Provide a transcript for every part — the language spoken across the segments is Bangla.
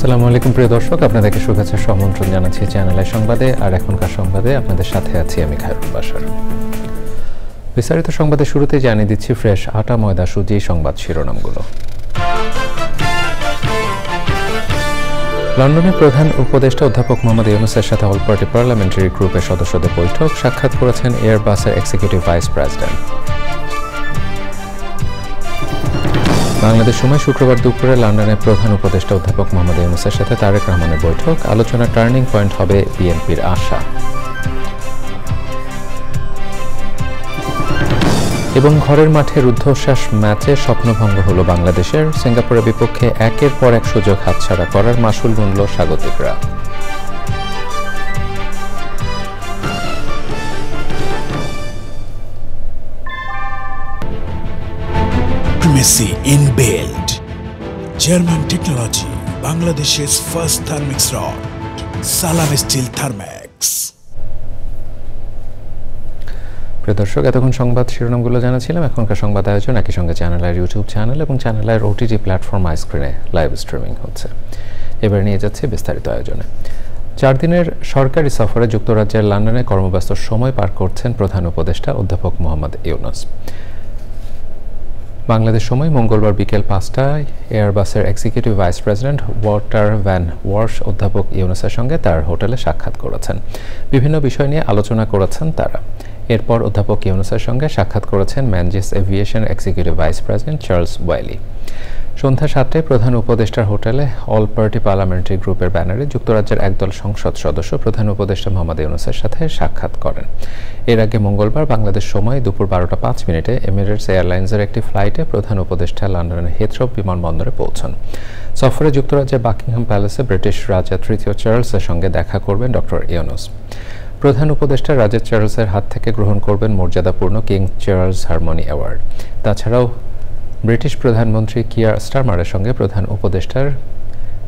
আসসালামু আলাইকুম প্রিয় দর্শক, আপনাদেরকে শুভেচ্ছা সমন্ত্রণ জানাচ্ছি চ্যানেল আই সংবাদে। আর এখনকার সংবাদে আপনাদের সাথে আছি আমি খায়রুল বাশার। বিস্তারিত সংবাদের শুরুতে জানিয়ে দিচ্ছি ফ্রেশ আটা ময়দা সুজি সংবাদ শিরোনামগুলো। লন্ডনে প্রধান উপদেষ্টা অধ্যাপক মোহাম্মদ ইউনূসের সাথে অল পার্টি পার্লামেন্টারি গ্রুপের সদস্যদের বৈঠক। সাক্ষাৎ করেছেন এয়ারবাসের এক্সিকিউটিভ ভাইস প্রেসিডেন্ট। বাংলাদেশ সময় শুক্রবার দুপুরে লন্ডনে প্রধান উপদেষ্টা অধ্যাপক মোহাম্মদ ইউনূসের সাথে তারেক রহমানের বৈঠক। আলোচনার টার্নিং পয়েন্ট হবে বিএনপির আশা। এবং ঘরের মাঠে রুদ্ধশ্বাস ম্যাচে স্বপ্নভঙ্গ হল বাংলাদেশের। সিঙ্গাপুরের বিপক্ষে একের পর এক সুযোগ হাতছাড়া করার মাসুল গুনল স্বাগতিকরা। Primacy inbuilt. German technology. Bangladesh's first thermix rod. Salam Steel Thermax. প্রিয় দর্শক, এতক্ষণ সংবাদ শিরোনামগুলো জানাছিলাম। এখনকার সংবাদ আয়োজন একই সঙ্গে চ্যানেল আইয়ের ইউটিউব চ্যানেল এবং চ্যানেল আইয়ের ওটিটি প্ল্যাটফর্ম আইস্ক্রিনে লাইভ স্ট্রিমিং হচ্ছে। এবার নিয়ে যাচ্ছে বিস্তারিত আয়োজনে। 4 দিনের সরকারি সফরে যুক্তরাজ্যের লন্ডনে কর্মব্যস্ত সময় পার করছেন প্রধান উপদেষ্টা অধ্যাপক মোহাম্মদ ইউনূস। বাংলাদেশ সময় মঙ্গলবার বিকেল 5টায় এয়ারবাসের executive vice president Wouter van Wersch অধ্যাপক ইউনূসের সঙ্গে তার হোটেলে সাক্ষাৎ করেছেন। বিভিন্ন বিষয় নিয়ে আলোচনা করেছেন তারা। এরপর অধ্যাপক ইউনূসের সঙ্গে সাক্ষাৎ করেছেন Menzies aviation executive vice president Charles Wiley. সন্ধ্যা 7টায় প্রধান উপদেষ্টার হোটেলে অল পার্টি পার্লামেন্টারি গ্রুপের ব্যানারে যুক্তরাজ্যের একদল সংসদ সদস্য প্রধান উপদেষ্টা মোহাম্মদ ইউনূসের সাথে সাক্ষাৎ করেন। এর আগে মঙ্গলবার বাংলাদেশ সময় দুপুর 12টা 5 মিনিটে এমিরেটস এয়ারলাইন্সের একটি ফ্লাইটে প্রধান উপদেষ্টা লন্ডনের হিথ্রো বিমানবন্দরে পৌঁছান। সফরে যুক্তরাজ্যের বাকিংহাম প্যালেসে ব্রিটিশ রাজা তৃতীয় চার্লসের সঙ্গে দেখা করবেন ডক্টর ইউনূস। প্রধান উপদেষ্টা রাজা চার্লসের হাত থেকে গ্রহণ করবেন মর্যাদাপূর্ণ কিং চার্লস হারমোনি অ্যাওয়ার্ড। তাছাড়াও ব্রিটিশ প্রধানমন্ত্রী কিয়ার স্টারমারের সঙ্গে প্রধান উপদেষ্টার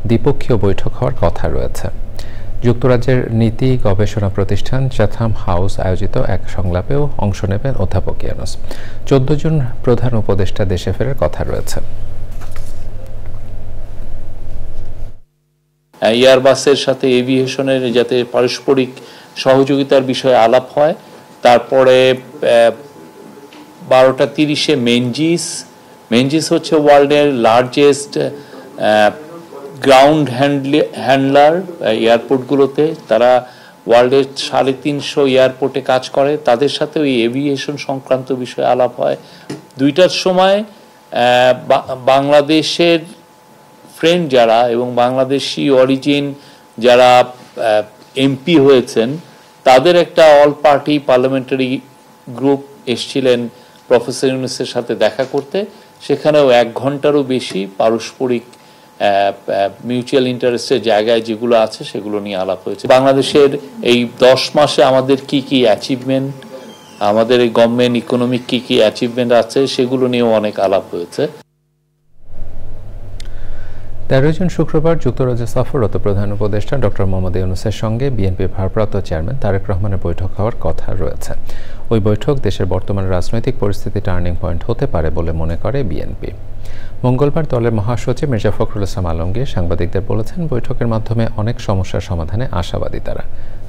দ্বিপক্ষীয় বৈঠক হওয়ার কথা রয়েছে। যুক্তরাজ্যের নীতি গবেষণা প্রতিষ্ঠান চ্যাথাম হাউস আয়োজিত এক সংলাপেও অংশ নেবেন অধ্যাপক ইউনূস। 14 জন প্রধান উপদেষ্টা দেশে ফেরার কথা রয়েছে। এয়ারবাসের সাথে এভিয়েশনের যাতে পারস্পরিক সহযোগিতার বিষয়ে আলাপ হয়। তারপরে 12টা 30-এ মেনজিস হচ্ছে ওয়ার্ল্ডের লার্জেস্ট গ্রাউন্ড হ্যান্ডলার এয়ারপোর্টগুলোতে। তারা ওয়ার্ল্ডের 350 এয়ারপোর্টে কাজ করে। তাদের সাথে ওই এভিয়েশন সংক্রান্ত বিষয়ে আলাপ হয়। 2টার সময় বাংলাদেশের ফ্রেন্ড যারা এবং বাংলাদেশি অরিজিন যারা এমপি হয়েছেন তাদের একটা অল পার্টি পার্লামেন্টারি গ্রুপ এসছিলেন প্রফেসর ইউনূসের সাথে দেখা করতে। সেখানেও 1 ঘন্টারও বেশি পারস্পরিক মিউচুয়াল ইন্টারেস্টের জায়গায় যেগুলো আছে সেগুলো নিয়ে আলাপ হয়েছে। বাংলাদেশের এই 10 মাসে আমাদের কি কি অ্যাচিভমেন্ট, আমাদের এই গভর্নমেন্ট ইকোনমিক কি কি অ্যাচিভমেন্ট আছে সেগুলো নিয়েও অনেক আলাপ হয়েছে। 13 জন শুক্রবার যুক্তরাজ্য সফররত প্রধান উপদেষ্টা ডক্টর মোহাম্মদ ইউনূসের সঙ্গে বিএনপির ভারপ্রাপ্ত চেয়ারম্যান তারেক রহমানের বৈঠক হওয়ার কথা রয়েছে। ওই বৈঠক দেশের বর্তমান রাজনৈতিক পরিস্থিতি টার্নিং পয়েন্ট হতে পারে বলে মনে করে বিএনপি। মঙ্গলবার দলের মহাসচিব মির্জা ফখরুল ইসলাম আলমগীর সাংবাদিকদের বলেছেন, বৈঠকের মাধ্যমে অনেক সমস্যার সমাধানে আশাবাদী তারা।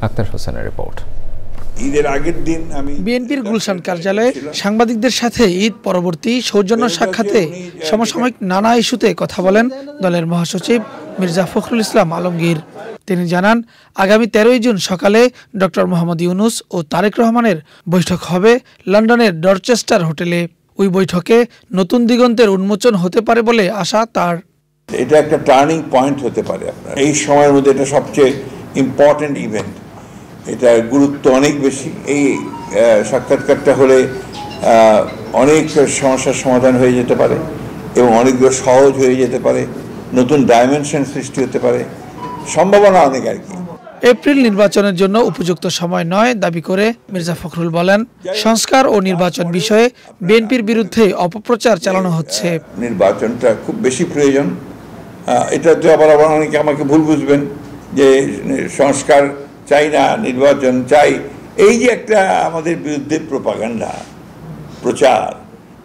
আক্তার হোসেনের রিপোর্ট। ঈদের আগের দিন বিএনপির গুলশান কার্যালয়ে সাংবাদিকদের সাথে ঈদ পরবর্তী সৌজন্য সাক্ষাতে সমসাময়িক নানা ইস্যুতে কথা বলেন দলের মহাসচিব মির্জা ফখরুল ইসলাম আলমগীর। তিনি জানান, আগামী 13ই জুন সকালে ডক্টর মোহাম্মদ ইউনূস ও তারেক রহমানের বৈঠক হবে লন্ডনের ডরচেস্টার হোটেলে। ওই বৈঠকে নতুন দিগন্তের উন্মোচন হতে পারে বলে আশা তার। এটা একটা টার্নিং পয়েন্ট হতে পারে। আপনার এই সময়ের মধ্যে এটা সবচেয়ে ইম্পর্টেন্ট ইভেন্ট, এটার গুরুত্ব অনেক বেশি। এই সাক্ষাৎকারটা হলে অনেক সমস্যার সমাধান হয়ে যেতে পারে এবং অনেকগুলো সহজ হয়ে যেতে পারে, নতুন ডাইমেনশন সৃষ্টি হতে পারে, সম্ভাবনা অনেক আর কি। এপ্রিল নির্বাচনের জন্য উপযুক্ত সময় নয় দাবি করে মির্জা ফখরুল বলেন, সংস্কার ও নির্বাচন বিষয়ে বিএনপির বিরুদ্ধে অপপ্রচার চালানো হচ্ছে। নির্বাচনটা খুব বেশি প্রয়োজন। এটাতে আবার অনেকে আমাকে ভুল বুঝবেন যে সংস্কার চাই না, নির্বাচন চাই। এই যে একটা আমাদের বিরুদ্ধে প্রোপাগান্ডা প্রচার,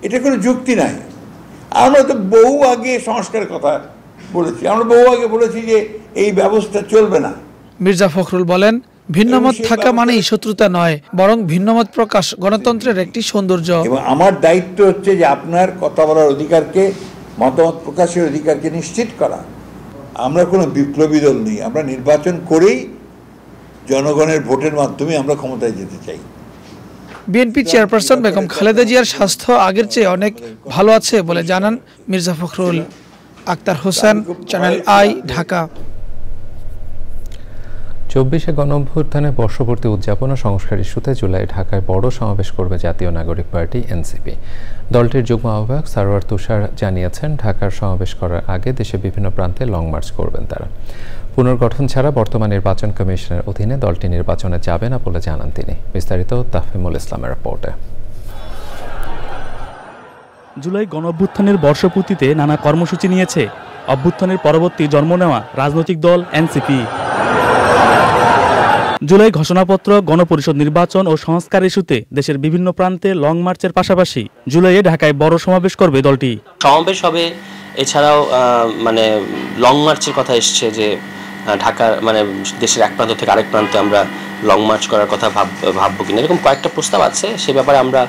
এটা কোনো যুক্তি নাই। আমরা তো বহু আগে সংস্কারের কথা বলেছি, আমরা বহু আগে বলেছি যে এই ব্যবস্থা চলবে না। মির্জা ফখরুল বলেন, ভিন্নমত থাকা মানেই শত্রুতা নয়, বরং ভিন্নমত প্রকাশ গণতন্ত্রের একটি সৌন্দর্য। এবং আমার দায়িত্ব হচ্ছে যে আপনার কথা বলার অধিকারকে, মতামত প্রকাশের অধিকারকে নিশ্চিত করা। আমরা কোনো বিপ্লবী দল নেই, আমরা নির্বাচন করেই জনগণের ভোটের মাধ্যমে আমরা ক্ষমতায় যেতে চাই। বিএনপি চেয়ারপারসন বেগম খালেদা জিয়ার স্বাস্থ্য আগের চেয়ে অনেক ভালো আছে বলে জানান মির্জা ফখরুল। Akhtar Hossain, channel I, Dhaka. 24শে গণঅভ্যুত্থানে বর্ষপূর্তি উদযাপন ও সংস্কার ইস্যুতে জুলাই ঢাকায় বড় সমাবেশ করবে জাতীয় নাগরিক পার্টি এনসিপি। দলটির যুগ্ম আহ্বায়ক সারোয়ার তুষার জানিয়েছেন, ঢাকার সমাবেশ করার আগে দেশে বিভিন্ন প্রান্তে লং মার্চ করবেন তারা। পুনর্গঠন ছাড়া বর্তমান নির্বাচন কমিশনের অধীনে দলটি নির্বাচনে যাবে না বলে জানান তিনি। বিস্তারিত তাফহিমুল ইসলামের রিপোর্টে। জুলাই গণঅভ্যুত্থানের বর্ষপূর্তিতে নানা কর্মসূচি নিয়েছে অভ্যুত্থানের পরবর্তী জন্ম নেওয়া রাজনৈতিক দল এনসিপি। জুলাই ঘোষণাপত্র, গণপরিষদ নির্বাচন ও সংস্কার ইস্যুতে দেশের বিভিন্ন প্রান্তে লং মার্চের পাশাপাশি জুলাইয়ে ঢাকায় বড় সমাবেশ করবে দলটি। সমাবেশ হবে, এছাড়াও মানে লং মার্চের কথা এসছে যে ঢাকার মানে দেশের এক প্রান্ত থেকে আরেক প্রান্তে আমরা লং মার্চ করার কথা ভাববো কিনা, এরকম কয়েকটা প্রস্তাব আছে। সে ব্যাপারে আমরা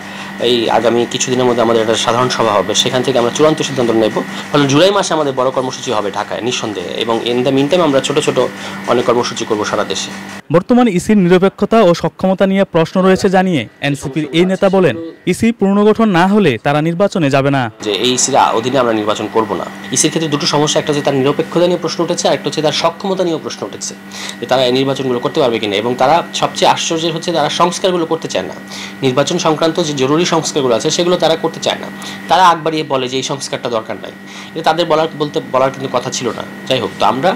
এই আগামী কিছুদিনের মধ্যে আমাদের একটা সাধারণ সভা হবে, সেখান থেকে আমরা চূড়ান্ত সিদ্ধান্ত নেব। ফলে জুলাই মাসে আমাদের বড় কর্মসূচি হবে ঢাকায় নিঃসন্দেহে, এবং ইন দ্য মিন টাইম আমরা ছোট ছোট অনেক কর্মসূচি করবো সারা দেশে। বর্তমান ইসির নিরপেক্ষতা ও সক্ষমতা নিয়ে প্রশ্ন রয়েছে জানিয়ে এনসিপির এই নেতা বলেন, ইসি পুনর্গঠন না হলে তারা নির্বাচনে যাবে না। যে এই ইসির অধীনে আমরা নির্বাচন করব না। ইসির ক্ষেত্রে দুটো সমস্যা, একটা হচ্ছে তার নিরপেক্ষতা নিয়ে প্রশ্ন উঠেছে, আর একটা হচ্ছে তার সক্ষমতা নিয়েও প্রশ্ন উঠেছে যে তারা এই নির্বাচনগুলো করতে পারবে কিনা। এবং তারা সবচেয়ে আশ্চর্যের হচ্ছে তারা সংস্কারগুলো করতে চায় না। নির্বাচন সংক্রান্ত যে জরুরি সংস্কারগুলো আছে সেগুলো তারা করতে চায় না। তারা আগ বাড়িয়ে বলে যে এই সংস্কারটা দরকার নাই। এটা তাদের বলার কিন্তু কথা ছিল না। যাই হোক, তো আমরা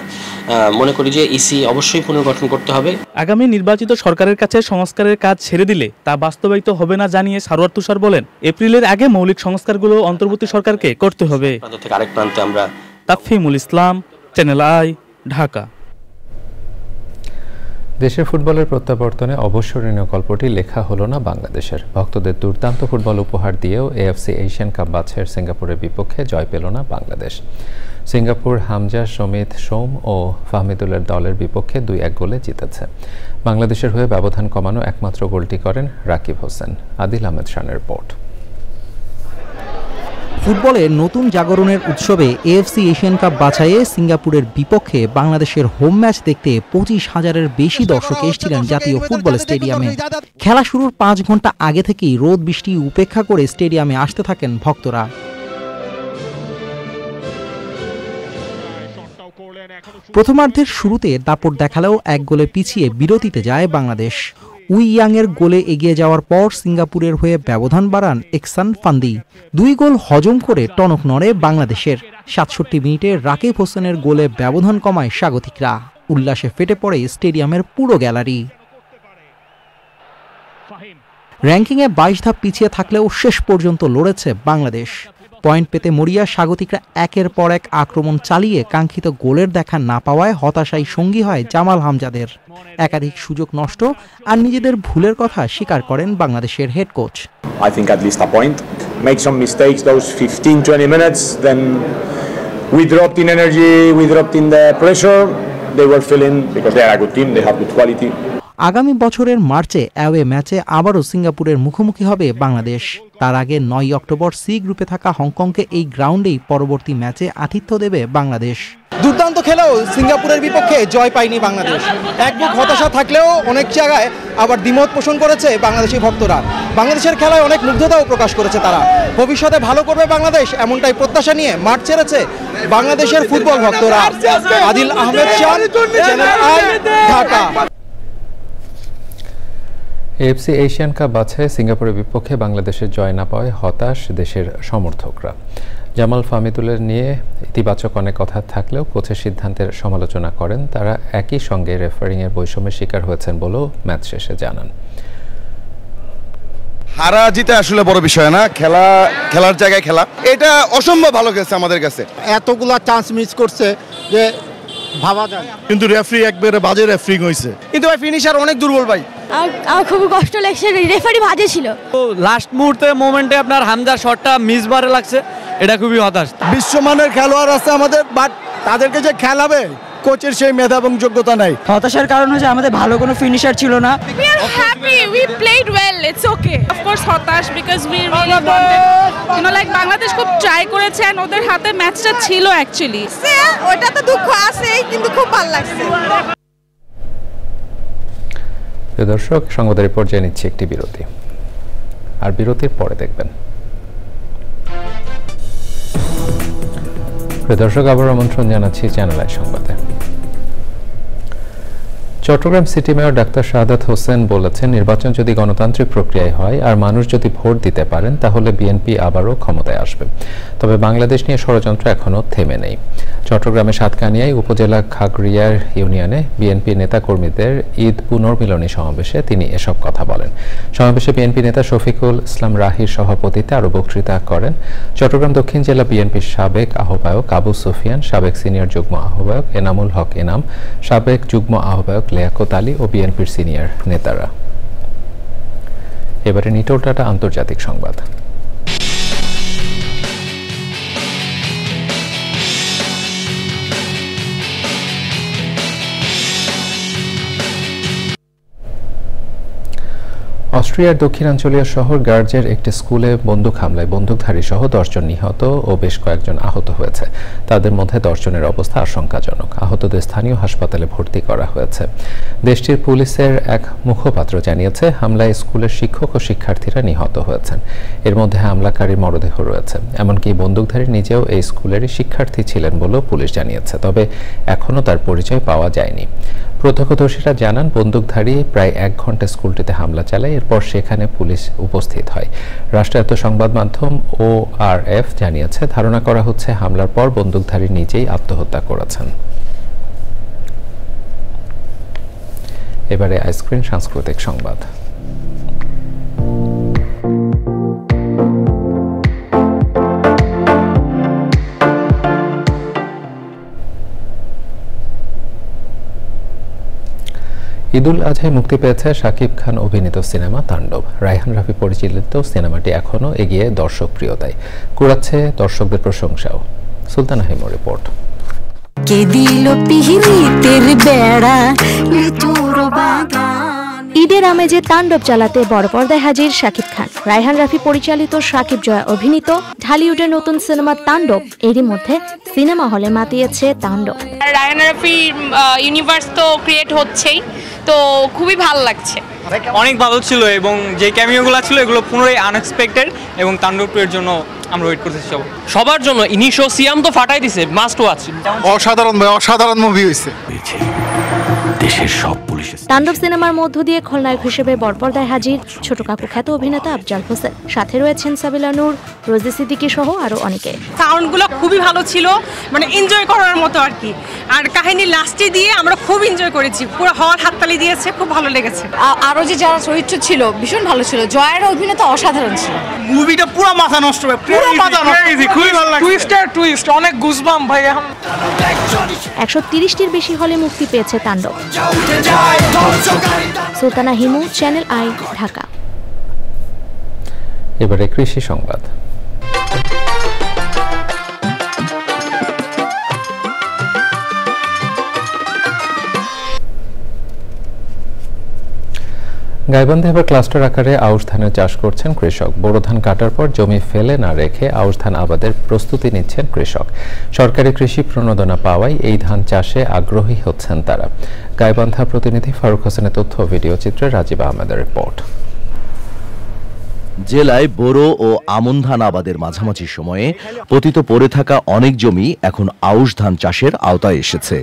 মনে করি যে ইসি অবশ্যই পুনর্গঠন করতে হবে। আগামী নির্বাচিত সরকারের কাছে সংস্কারের কাজ ছেড়ে দিলে তা বাস্তবায়িত হবে না জানিয়ে সারোয়ার তুষার বলেন, এপ্রিলের আগে মৌলিক সংস্কারগুলো অন্তর্বর্তী সরকারকে করতে হবে। আরেক প্রান্তে আমরা। তাফহিমুল ইসলাম, চ্যানেল আই, ঢাকা। দেশের ফুটবলের প্রত্যাবর্তনে অবসরণীয় গল্পটি লেখা হলো না বাংলাদেশের। ভক্তদের দুর্দান্ত ফুটবল উপহার দিয়েও এএফসি এশিয়ান কাপ বাছাইয়ের সিঙ্গাপুরের বিপক্ষে জয় পেল না বাংলাদেশ। সিঙ্গাপুর হামজা, সমিত, সোম ও ফাহমিদুলের দলের বিপক্ষে 2-1 গোলে জিতেছে। বাংলাদেশের হয়ে ব্যবধান কমানো একমাত্র গোলটি করেন রাকিব হোসেন। আদিল আহমেদ শানের রিপোর্ট। ফুটবলের নতুন জাগরণের উৎসবে এএফসি এশিয়ান কাপ বাছাইয়ে সিঙ্গাপুরের বিপক্ষে বাংলাদেশের হোম ম্যাচ দেখতে 25,000-এর বেশি দর্শক এসেছিলেন জাতীয় ফুটবল স্টেডিয়ামে। খেলা শুরুর 5 ঘন্টা আগে থেকেই রোদ বৃষ্টি উপেক্ষা করে স্টেডিয়ামে আসতে থাকেন ভক্তরা। প্রথমার্ধের শুরুতে দাপট দেখালেও 1 গোলে পিছিয়ে বিরতিতে যায় বাংলাদেশ। উই ইয়াংয়ের গোলে এগিয়ে যাওয়ার পর সিঙ্গাপুরের হয়ে ব্যবধান বাড়ান এক্সান ফান্দি। 2 গোল হজম করে টনক নড়ে বাংলাদেশের। 67 মিনিটে রাকিব হোসেনের গোলে ব্যবধান কমায় স্বাগতিকরা। উল্লাসে ফেটে পড়ে স্টেডিয়ামের পুরো গ্যালারি। র্যাঙ্কিংয়ে 22 ধাপ পিছিয়ে থাকলেও শেষ পর্যন্ত লড়েছে বাংলাদেশ। পয়েন্ট পেতে মরিয়া স্বাগতিকরা একের পর এক আক্রমণ চালিয়ে কাঙ্ক্ষিত গোলের দেখা না পাওয়ায় হতাশায় সঙ্গী হয় জামাল হামজাদের। একাধিক সুযোগ নষ্ট আর নিজেদের ভুলের কথা স্বীকার করেন বাংলাদেশের head coach. I think at least a point. Make some mistakes those 15-20 minutes, then we dropped in energy, we dropped in the pressure. They were feeling because they are a good team, they have good quality. আগামী বছরের মার্চে অ্যাওয়ে ম্যাচে আবারও সিঙ্গাপুরের মুখোমুখি হবে বাংলাদেশ। তার আগে 9 অক্টোবর সি গ্রুপে থাকা হংকংকে এই গ্রাউন্ডেই পরবর্তী ম্যাচে আতিথ্য দেবে বাংলাদেশ। দুর্দান্ত খেলেও সিঙ্গাপুরের বিপক্ষে জয় পায়নি বাংলাদেশ। এক বুক হতাশা থাকলেও অনেক জায়গায় আবার দ্বিমত পোষণ করেছে বাংলাদেশি ভক্তরা। বাংলাদেশের খেলায় অনেক মুগ্ধতাও প্রকাশ করেছে তারা। ভবিষ্যতে ভালো করবে বাংলাদেশ এমনটাই প্রত্যাশা নিয়ে মাঠ ছেড়েছে বাংলাদেশের ফুটবল ভক্তরা। Adil Ahmed Shan, channel I, Dhaka. AFC Asian cup বাছাইয়ে সিঙ্গাপুরের বিপক্ষে বাংলাদেশের জয় না পাওয়ায় হতাশ দেশের সমর্থকরা। জামাল ফাহমিদুলের নিয়ে ইতিবাচক অনেক কথা থাকলেও কোচের সিদ্ধান্তের সমালোচনা করেন তারা। একই সঙ্গে রেফারিংয়ের বৈষম্যের শিকার হয়েছেন বলেও ম্যাচ শেষে জানান। হারা জিতে আসলে বড় বিষয় না, খেলার জায়গায় খেলা। এটা অসম্ভব ভালো গেছে আমাদের কাছে। এতগুলা চান্স মিস করছে যে ভাবা যায়, কিন্তু রেফারি একবারে বাজে রেফারিং হয়েছে। কিন্তু ভাই ফিনিশার অনেক দুর্বল ভাই। আমার খুবই কষ্ট লাগছে, রেফারি বাজে ছিল। লাস্ট মুহূর্তে মোমেন্টে আপনার হামজার শটটা মিস বারে লাগছে, এটা খুবই হতাশ। বিশ্বমানের খেলোয়াড় আছে আমাদের, বাট তাদেরকে যে খেলাবে কোচের সেই মেধা এবং যোগ্যতা নাই। হতাশার কারণ হচ্ছে আমাদের ভালো কোনো ফিনিশার ছিল না। We are happy, we played well, it's okay. Of course হতাশ because we really wanted, you know, like Bangladesh খুব ট্রাই করেছে and ওদের হাতে ম্যাচটা ছিল অ্যাকচুয়ালি। ওটা তো দুঃখ আছেই, কিন্তু খুব ভালো লাগছে। দর্শক, সংবাদের পর্যায়ে নিচ্ছে একটি বিরতি, আর বিরতির পরে দেখবেন। দর্শক, আবার আমন্ত্রণ জানাচ্ছি চ্যানেল আই সংবাদে। Chittagong city mayor doctor Shahadat Hossain বলেছেন, নির্বাচন যদি গণতান্ত্রিক প্রক্রিয়ায় হয় আর মানুষ যদি ভোট দিতে পারেন তাহলে বিএনপি আবারও ক্ষমতায় আসবে। তবে বাংলাদেশ নিয়ে ষড়যন্ত্র এখনও থেমে নেই। চট্টগ্রামের সাতকানিয়ায় উপজেলা খাগড়িয়ার ইউনিয়নে বিএনপি নেতাকর্মীদের ঈদ পুনর্মিলনী সমাবেশে তিনি এসব কথা বলেন। সমাবেশে বিএনপি নেতা শফিকুল ইসলাম রাহির সভাপতিত্বে আরও বক্তৃতা করেন চট্টগ্রাম দক্ষিণ জেলা বিএনপির সাবেক আহ্বায়ক আবু সুফিয়ান, সাবেক সিনিয়র যুগ্ম আহ্বায়ক এনামুল হক এনাম, সাবেক যুগ্ম আহ্বায়ক লিয়াকত আলী ও বিএনপির সিনিয়র নেতারা। এবারে নিটোল টাটা আন্তর্জাতিক সংবাদ। অস্ট্রিয়ার দক্ষিণাঞ্চলীয় শহর গার্জের একটি স্কুলে বন্দুক হামলায় বন্দুকধারী সহ 10 জন নিহত ও বেশ কয়েকজন আহত হয়েছে। তাদের মধ্যে 10 জনের অবস্থা আশঙ্কাজনক। আহতদের স্থানীয় হাসপাতালে ভর্তি করা হয়েছে। দেশটির পুলিশের এক মুখপাত্র জানিয়েছে, হামলায় স্কুলের শিক্ষক ও শিক্ষার্থীরা নিহত হয়েছেন। এর মধ্যে হামলাকারীর মরদেহ রয়েছে। এমনকি বন্দুকধারী নিজেও এই স্কুলেরই শিক্ষার্থী ছিলেন বলেও পুলিশ জানিয়েছে। তবে এখনও তার পরিচয় পাওয়া যায়নি। প্রত্যক্ষদর্শীরা জানান, বন্দুকধারী প্রায় 1 ঘন্টা স্কুলটিতে হামলা চালায়। এরপর সেখানে পুলিশ উপস্থিত হয়। রাষ্ট্রায়ত্ত সংবাদ মাধ্যম ORF জানিয়েছে, ধারণা করা হচ্ছে হামলার পর বন্দুকধারী নিজেই আত্মহত্যা করেছেন। এবারে আইস্ক্রিন সাংস্কৃতিক সংবাদ। ঈদুল আজহায় মুক্তি পেয়েছে শাকিব খান অভিনীত সিনেমা তাণ্ডব। রায়হান রাফি পরিচালিত সিনেমাটি এখনও এগিয়ে দর্শক প্রিয়তায়, কুড়াচ্ছে দর্শকদের প্রশংসাও। সুলতানা হিমুর রিপোর্ট। ঈদের আমেজে তাণ্ডব চালাতে বড় পর্দায় হাজির শাকিব খান। রায়হান রাফি পরিচালিত, শাকিব জয়া অভিনীত ঢালিউডের নতুন সিনেমা তাণ্ডব এরই মধ্যে সিনেমা হলে মাতিয়েছে তাণ্ডব। রায়হান রাফি ইউনিভার্স তো ক্রিয়েট হচ্ছেই, তো খুবই ভালো লাগছে। অনেক ভালো ছিল এবং যে ক্যামিওগুলো ছিল এগুলো পুরোই আনএক্সপেক্টেড এবং তাণ্ডব 2 এর জন্য আমরা ওয়েট করতেছি সবার জন্য। ইনিশো সিয়াম তো ফাটাই দিছে, মাস্ট ওয়াচ। অসাধারণ ভাই, অসাধারণ মুভি হয়েছে। দেশের সব পুলিশের তাণ্ডব সিনেমার মধ্য দিয়ে খলনায়ক হিসেবে বড়পর্দায় হাজির ছোট কাকু খ্যাত অভিনেতা আফজাল হোসেন। সাথে রয়েছেন সাবিলা নূর, রোজি সিদ্দিকী সহ আরো অনেকে। সাউন্ডগুলো খুবই ভালো ছিল, মানে এনজয় করার মতো আর কি। আর কাহিনী লাস্টে দিয়ে আমরা খুব এনজয় করেছি, পুরো হল হাততালি দিয়েছে, খুব ভালো লেগেছে। আরো যে যারা চরিত্র ছিল ভীষণ ভালো ছিল। জয়ের অভিনয় অসাধারণ ছিল। মুভিটা পুরো মাথা নষ্ট, পুরো মাথা নষ্ট, খুবই ভালো লাগছে। টুইস্ট অনেক গুজবাম ভাই। 130টির বেশি হলে মুক্তি পেয়েছে তাণ্ডব। Sultana Himu, channel I, Dhaka. এবারে কৃষি সংবাদ। গাইবান্ধা এবার ক্লাস্টার আকারে আউশ ধানের চাষ করছেন কৃষক। বোরো ধান কাটার পর জমি ফেলে না রেখে আউশ ধান আবাদের প্রস্তুতি নিচ্ছেন কৃষক। সরকারি কৃষি প্রণোদনা পাওয়ায় এই ধান চাষে আগ্রহী হচ্ছেন তারা। গাইবান্ধা প্রতিনিধি ফারুক হোসেনের তথ্য ভিডিও চিত্রে রাজীব আহমেদের রিপোর্ট। জেলায় বোরো ও আমন ধান আবাদের মাঝামাঝি সময়ে পতিত পড়ে থাকা অনেক জমি এখন আউশ ধান চাষের আওতায় এসেছে।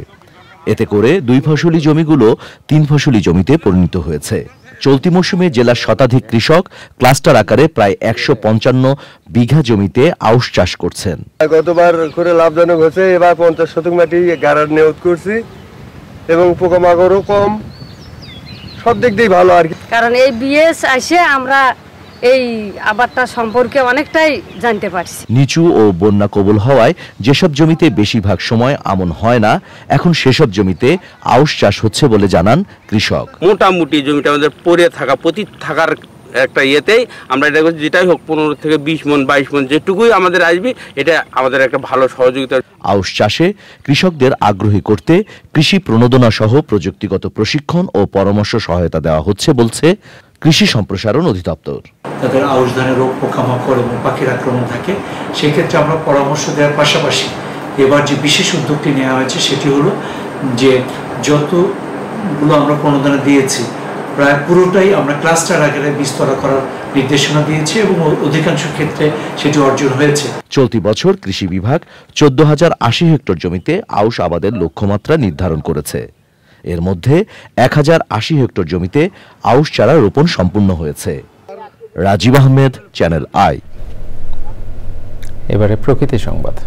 এতে করে 2 ফসলি জমিগুলো 3 ফসলি জমিতে পরিণত হয়েছে। চলতি মৌসুমে জেলার শতাধিক কৃষক ক্লাস্টার আকারে প্রায় 155 বিঘা জমিতে আউশ চাষ করছেন। গতবার করে লাভজনক হয়েছে, এবার 50 শতক মাটি গাড়ার নিয়োগ করছি এবং পোকামাকড়ও কম, সব দিক দিয়ে ভালো আর কি। কারণ এই বিএস আসে আমরা এই আবাদটা সম্পর্কে অনেকটাই জানতে পারছি। নিচু ও বন্যা কবল হওয়ায় যেসব জমিতে বেশিরভাগ সময় আমন হয় না, এখন সেসব জমিতে আউশ চাষ হচ্ছে বলে জানান কৃষক। মোটামুটি জমিটা আমাদের পড়ে থাকা পতিত থাকার একটা ইয়েতেই আমরা এটা করছি, যেটাই হোক 15 থেকে 20 মণ 22 মণ যেটুকুই আমাদের আসবে, এটা আমাদের একটা ভালো সহযোগিতা। আউশ চাষে কৃষকদের আগ্রহী করতে কৃষি প্রণোদনা সহ প্রযুক্তিগত প্রশিক্ষণ ও পরামর্শ সহায়তা দেওয়া হচ্ছে বলছে কৃষি সম্প্রসারণ অধিদপ্তর। তাদের আউশ ধানের রোগ পোকামাকড় এবং পাখির আক্রমণ থাকে, সেক্ষেত্রে আমরা পরামর্শ দেওয়ার পাশাপাশি এবার যে বিশেষ উদ্যোগটি নেওয়া হয়েছে সেটি হলো যে যতগুলো আমরা প্রণোদনা দিয়েছি প্রায় পুরোটাই আমরা ক্লাস্টার আকারে বিস্তরা করার নির্দেশনা দিয়েছি এবং অধিকাংশ ক্ষেত্রে সেটি অর্জন হয়েছে। চলতি বছর কৃষি বিভাগ 14,080 হেক্টর জমিতে আউশ আবাদের লক্ষ্যমাত্রা নির্ধারণ করেছে। এর মধ্যে 1,080 হেক্টর জমিতে আউশ চারা রোপণ সম্পূর্ণ হয়েছে। Rajib Ahmed, channel I. এবারে প্রকৃতি সংবাদ।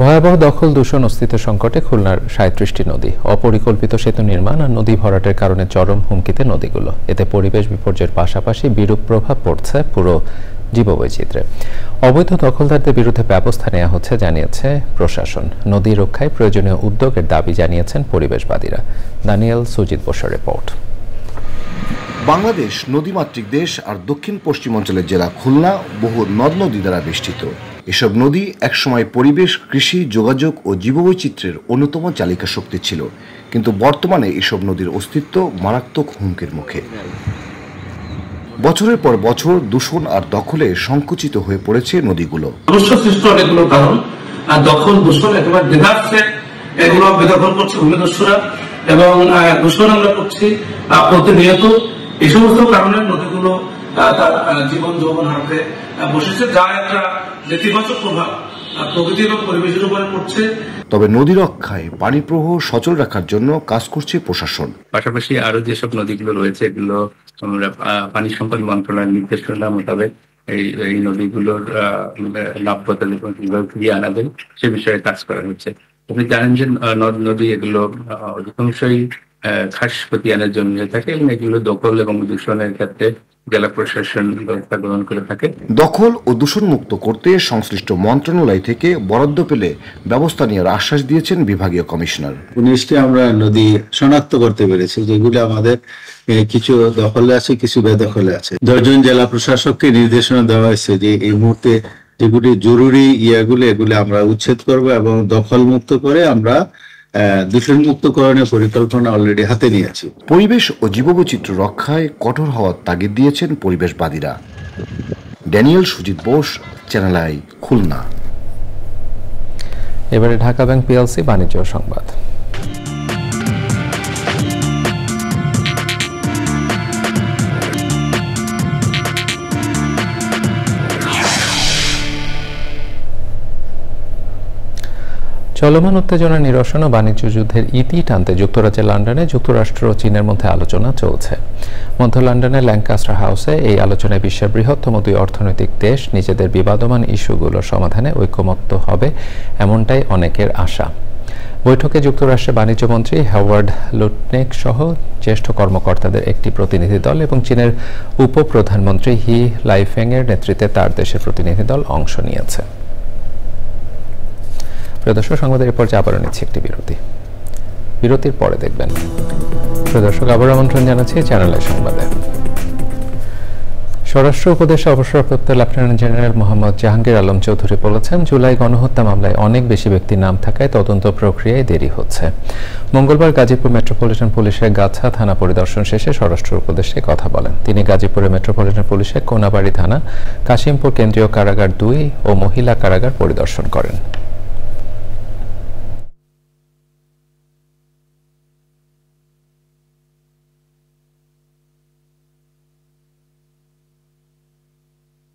ভয়াবহ দখল দূষণ অস্তিত্ব সংকটে খুলনার 37টি নদী। অপরিকল্পিত সেতু নির্মাণ আর নদী ভরাটের কারণে চরম হুমকিতে নদীগুলো। এতে পরিবেশ বিপর্যয়ের পাশাপাশি বিরূপ প্রভাব পড়ছে পুরো জীববৈচিত্র্যে। অবৈধ দখলদারদের বিরুদ্ধে ব্যবস্থা নেওয়া হচ্ছে জানিয়েছে প্রশাসন। নদী রক্ষায় প্রয়োজনীয় উদ্যোগের দাবি জানিয়েছেন পরিবেশবাদীরা। দানিয়েল সুজিত বসুর রিপোর্ট। বাংলাদেশ নদীমাতৃক দেশ আর দক্ষিণ পশ্চিমাঞ্চলের জেলা খুলনা বহু নদ নদী দ্বারা বেষ্টিত। এসব নদী একসময় পরিবেশ, কৃষি, যোগাযোগ ও জীববৈচিত্র্যের অন্যতম চালিকা শক্তি ছিল, কিন্তু বর্তমানে এসব নদীর অস্তিত্ব মারাত্মক হুমকির মুখে। বছরের পর বছর দূষণ আর দখলে সংকুচিত হয়ে পড়েছে নদীগুলো। সৃষ্ট অনেকগুলো কারণ, আর দখল দূষণ একেবারে দেখাচ্ছে, এগুলো বেদখল করছে ভূমিদস্যুরা এবং দূষণ আমরা করছি প্রতিনিয়ত। এই সমস্ত কারণে নদীগুলো তার জীবন যৌবন হারাতে বসেছে, যা একটা নেতিবাচক প্রভাব প্রকৃতি এবং পরিবেশের উপরে পড়ছে। তবে নদী রক্ষায় পানি প্রবাহ সচল রাখার জন্য কাজ করছে প্রশাসন। পাশাপাশি আরো যেসব নদীগুলো রয়েছে এগুলো আমরা পানি সম্পদ মন্ত্রণালয়ের নির্দেশনা মোতাবেক এই নদীগুলোর নাব্যতা এবং কিভাবে ফিরিয়ে আনা যায় সে বিষয়ে কাজ করা হচ্ছে। আপনি জানেন যে নদ নদী এগুলো অধিকাংশই ঘাস খতিয়ানের জন্য থাকে এবং এগুলো দখল এবং দূষণের ক্ষেত্রে জেলা প্রশাসন ব্যবস্থা গ্রহণ করে থাকে। দখল ও দূষণ মুক্ত করতে সংশ্লিষ্ট মন্ত্রণালয় থেকে বরাদ্দ পেলে ব্যবস্থা নেওয়ার আশ্বাস দিয়েছেন বিভাগীয় কমিশনার। 19টি আমরা নদী শনাক্ত করতে পেরেছি, যেগুলো আমাদের কিছু দখলে আছে, কিছু বেদখলে আছে। 10 জন জেলা প্রশাসককে নির্দেশনা দেওয়া হয়েছে যে এই মুহূর্তে যেগুলি জরুরি এগুলি আমরা উচ্ছেদ করব এবং দখল মুক্ত করে আমরা দূষণ মুক্তকরণের পরিকল্পনা অলরেডি হাতে নিয়েছি। পরিবেশ ও জীববৈচিত্র্য রক্ষায় কঠোর হওয়ার তাগিদ দিয়েছেন পরিবেশবাদীরা। Daniel Sujit Bose, channel I, Khulna. এবারে ঢাকা ব্যাংক পিএলসি বাণিজ্য সংবাদ। চলমান উত্তেজনা নিরসন ও বাণিজ্য যুদ্ধের ইতি টানতে যুক্তরাজ্যের লন্ডনে যুক্তরাষ্ট্র ও চীনের মধ্যে আলোচনা চলছে। মধ্য লন্ডনের ল্যাঙ্কাস্টার হাউসে এই আলোচনায় বিশ্বের বৃহত্তম দুই অর্থনৈতিক দেশ নিজেদের বিবাদমান ইস্যুগুলোর সমাধানে ঐকমত্য হবে, এমনটাই অনেকের আশা। বৈঠকে যুক্তরাষ্ট্রের বাণিজ্যমন্ত্রী হাওয়ার্ড লুটনেক সহ জ্যেষ্ঠ কর্মকর্তাদের একটি প্রতিনিধি দল এবং চীনের উপপ্রধানমন্ত্রী হি লাইফেং এর নেতৃত্বে তার দেশের প্রতিনিধি দল অংশ নিয়েছে। প্রদর্শক সংবাদের এরপর আবারও নিচ্ছে একটি বিরতির পরে দেখবেন। প্রদর্শক আবার আমন্ত্রণ জানাচ্ছি চ্যানেলের সংবাদে। স্বরাষ্ট্র উপদেষ্টা অবসরপ্রাপ্ত লেফটেন্যান্ট জেনারেল মোহাম্মদ জাহাঙ্গীর আলম চৌধুরী বলেছেন, জুলাই গণহত্যা মামলায় অনেক বেশি ব্যক্তির নাম থাকায় তদন্ত প্রক্রিয়ায় দেরি হচ্ছে। মঙ্গলবার গাজীপুর মেট্রোপলিটন পুলিশের গাছা থানা পরিদর্শন শেষে স্বরাষ্ট্র উপদেষ্টা কথা বলেন। তিনি গাজীপুরের মেট্রোপলিটন পুলিশের কোনাবাড়ি থানা, কাশিমপুর কেন্দ্রীয় কারাগার 2 ও মহিলা কারাগার পরিদর্শন করেন।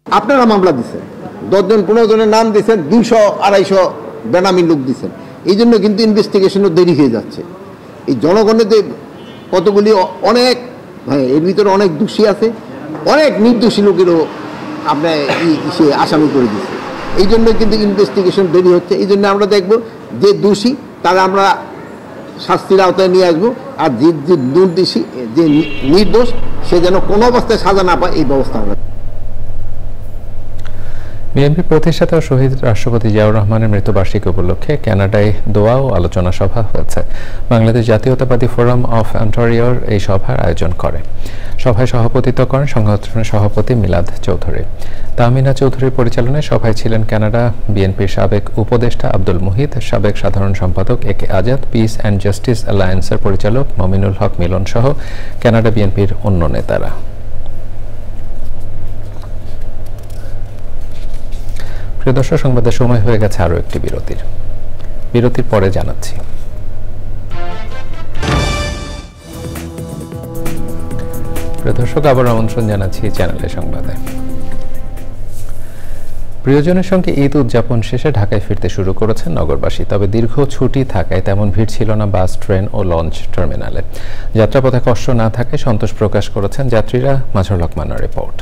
আপনারা মামলা দিচ্ছেন, 10 জন 15 জনের নাম দিচ্ছেন, 200-250 বেনামি লোক দিচ্ছেন, এই জন্য কিন্তু ইনভেস্টিগেশনও দেরি হয়ে যাচ্ছে। এই জনগণের যে কতগুলি অনেক এর ভিতরে অনেক দোষী আছে, অনেক নির্দোষী লোকেরও আপনার সে আসামি করে দিচ্ছে, এই জন্য কিন্তু ইনভেস্টিগেশন দেরি হচ্ছে। এই জন্য আমরা দেখব যে দোষী তারা আমরা শাস্তির আওতায় নিয়ে আসবো, আর যে নির্দোষী যে নির্দোষ সে যেন কোনো অবস্থায় সাজা না পায় এই ব্যবস্থা আমরা। বিএনপি প্রতিষ্ঠাতা শহীদ রাষ্ট্রপতি জিয়াউর রহমানের মৃত্যুবার্ষিকী উপলক্ষে কানাডায় দোয়া ও আলোচনা সভা হয়েছে। বাংলাদেশ জাতীয়তাবাদী ফোরাম অফ অন্টারিওর এই সভার আয়োজন করে। সভায় সভাপতিত্ব করেন সংগঠনের সভাপতি মিলাদ চৌধুরী। তাহমিনা চৌধুরীর পরিচালনায় সভায় ছিলেন কানাডা বিএনপির সাবেক উপদেষ্টা আব্দুল মুহিত, সাবেক সাধারণ সম্পাদক একে আজাদ, পিস অ্যান্ড জাস্টিস অ্যালায়েন্সের পরিচালক মমিনুল হক মিলন সহ কানাডা বিএনপির অন্য নেতারা। প্রিয় দর্শক, সংবাদের সময় হয়ে গেছে আরও একটি বিরতির পরে জানাচ্ছি। প্রিয় দর্শক, আবার আমন্ত্রণ জানাচ্ছি চ্যানেলের সংবাদে। প্রিয়জনের সঙ্গে ঈদ উদযাপন শেষে ঢাকায় ফিরতে শুরু করেছেন নগরবাসী। তবে দীর্ঘ ছুটি থাকায় তেমন ভিড় ছিল না বাস, ট্রেন ও লঞ্চ টার্মিনালে। যাত্রাপথে কষ্ট না থাকায় সন্তোষ প্রকাশ করেছেন যাত্রীরা। মাজহারুল হক মান্নার রিপোর্ট।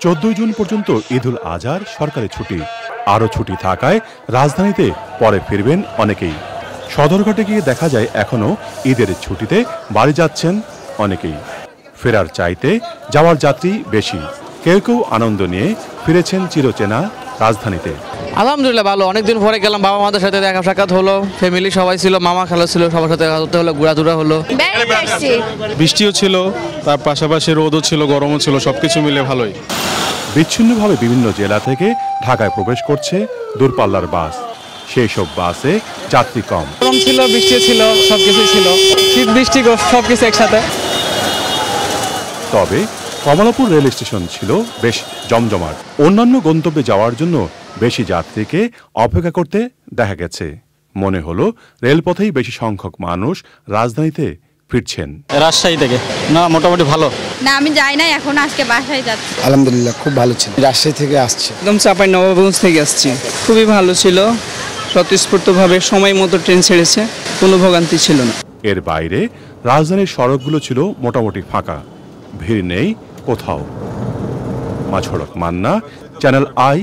14 জুন পর্যন্ত ঈদুল আজহার সরকারি ছুটি, আরও ছুটি থাকায় রাজধানীতে পরে ফিরবেন অনেকেই। সদরঘাটে গিয়ে দেখা যায় এখনও ঈদের ছুটিতে বাড়ি যাচ্ছেন অনেকেই। ফেরার চাইতে যাওয়ার যাত্রী বেশি। কেউ কেউ আনন্দ নিয়ে ফিরেছেন চিরচেনা রাজধানীতে। আলহামদুলিল্লাহ ভালো, অনেকদিন পরে গেলাম, বাবা মাদের সাথে দেখা সাক্ষাৎ হলো, ফ্যামিলি সবাই ছিল, মামা খালা ছিল, সবার সাথে দেখা করতে হলো, ঘোরাধুরা হলো। বৃষ্টিও ছিল, তার পাশাপাশি রোদও ছিল, গরমও ছিল, সবকিছু মিলে ভালোই। বিচ্ছিন্নভাবে বিভিন্ন জেলা থেকে ঢাকায় প্রবেশ করছে দূরপাল্লার বাস। সেই সব বাসে যাত্রী কম। গরম ছিল, বৃষ্টি ছিল, সবকিছুই ছিল, শীত বৃষ্টি সবকিছু একসাথে। তবে কমলাপুর রেল স্টেশন ছিল বেশ জমজমাট। অন্যান্য গন্তব্যে যাওয়ার জন্য বেশি যাত্রীকে অপেক্ষা করতে দেখা গেছে। মনে হলো রেলপথেই বেশি সংখ্যক মানুষ রাজধানীতে ফিরছেন। রাজশাহী থেকে না, মোটামুটি ভালো না, আমি যাই না, এখন আজকে বাসায় যাচ্ছি। আলহামদুলিল্লাহ খুব ভালো ছিল। রাজশাহী থেকে আসছি, একদম চাঁপাইনবাবগঞ্জ থেকে আসছি। খুবই ভালো ছিল, স্বতঃস্ফূর্তভাবে সময় মতো ট্রেন ছেড়েছে, কোনো ভোগান্তি ছিল না। এর বাইরে রাজধানীর সড়কগুলো ছিল মোটামুটি ফাঁকা, ভিড় নেই কোথাও। মাজহারুল হক মান্না, চ্যানেল আই,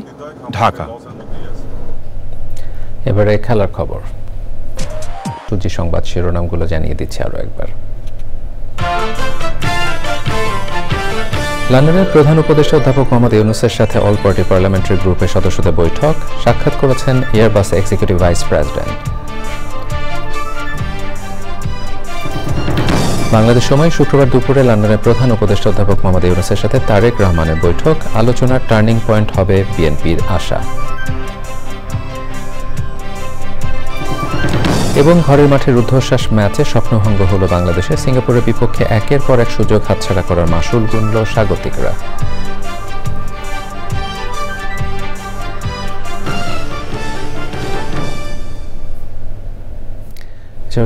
ঢাকা। এবারে খেলার খবর। সূচি সংবাদ শিরোনামগুলো জানিয়ে দিচ্ছি আরও একবার। লন্ডনের প্রধান উপদেষ্টা অধ্যাপক মোহাম্মদ ইউনূসের সাথে অল পার্টি পার্লামেন্টারি গ্রুপের সদস্যদের বৈঠক। সাক্ষাৎ করেছেন Airbus executive vice president. Bangladesh সময় শুক্রবার দুপুরে লন্ডনের প্রধান উপদেষ্টা অধ্যাপক মোহাম্মদ ইউনূসের সাথে তারেক রহমানের বৈঠক। আলোচনার টার্নিং পয়েন্ট হবে বিএনপির আশা। এবং ঘরের মাঠে রুদ্ধশ্বাস ম্যাচে স্বপ্নভঙ্গ হল বাংলাদেশে। সিঙ্গাপুরের বিপক্ষে একের পর এক সুযোগ হাতছাড়া করার মাশুল গুনল স্বাগতিকরা।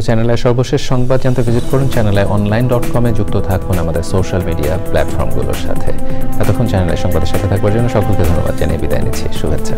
চ্যানেলের সর্বশেষ সংবাদ জানতে ভিজিট করুন channelionline.com-এ। যুক্ত থাকুন আমাদের সোশ্যাল মিডিয়া প্ল্যাটফর্মগুলোর সাথে। এতক্ষণ চ্যানেলের সংবাদের সাথে থাকবার জন্য সকলকে ধন্যবাদ জানিয়ে বিদায় নিচ্ছি। শুভেচ্ছা।